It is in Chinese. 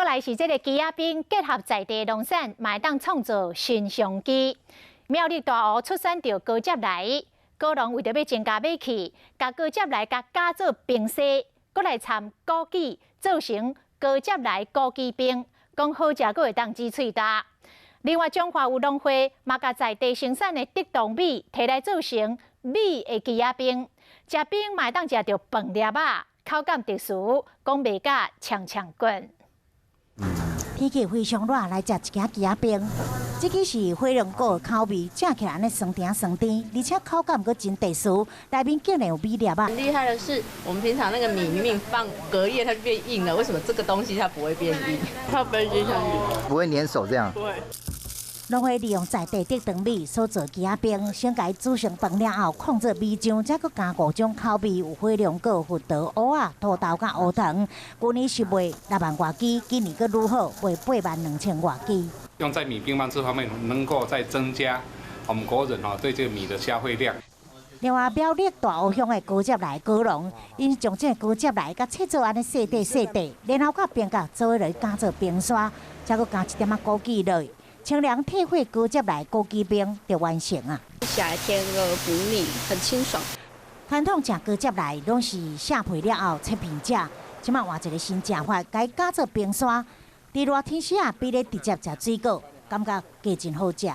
再来是这个鸡仔冰结合在地农产，嘛会当创造新商机。苗栗大湖出产着高接来，高农为着要增加买气，甲高接来甲加做冰西，搁来掺枸杞，做成高接来枸杞冰，讲好食，搁会当滋喙大。另外，中华有农会嘛甲在地生产的地冻米摕来做成米的鸡仔冰，食冰嘛会当食着饭粒啊，口感特殊，讲袂甲呛呛滚。天气非常热，来食一件鸡仔冰。这个是火龙果的口味，食起来安尼酸甜酸甜，而且口感阁真特殊，内面竟然有米粒啊！很厉害的是，我们平常那个米明明放隔夜它就变硬了，为什么这个东西它不会变硬？它不会接上去，不会粘手这样。不会。农会利用在地地冻米所做鸡仔冰，先甲伊煮成饭了后，控制米浆，再搁加5种口味，有火龙果、胡桃、蚵仔、土豆甲乌糖。去年是卖6万外支，今年阁愈好，卖82000外支。用在米冰棒这方面，能够再增加我们国人对这个米的消费量。另外，苗栗大湖乡的高接来高农，因将这高接来甲切做安尼细块，然后甲冰甲做落加做冰刷，再搁加一点枸杞落。清凉退火高接来枸杞冰就完成啊！吃起来甜而不腻，很清爽。传统食高接来拢是下皮了后切片食，即马换一个新食法，改加做冰刷。伫热天时啊，比咧直接食水果，感觉加真好食。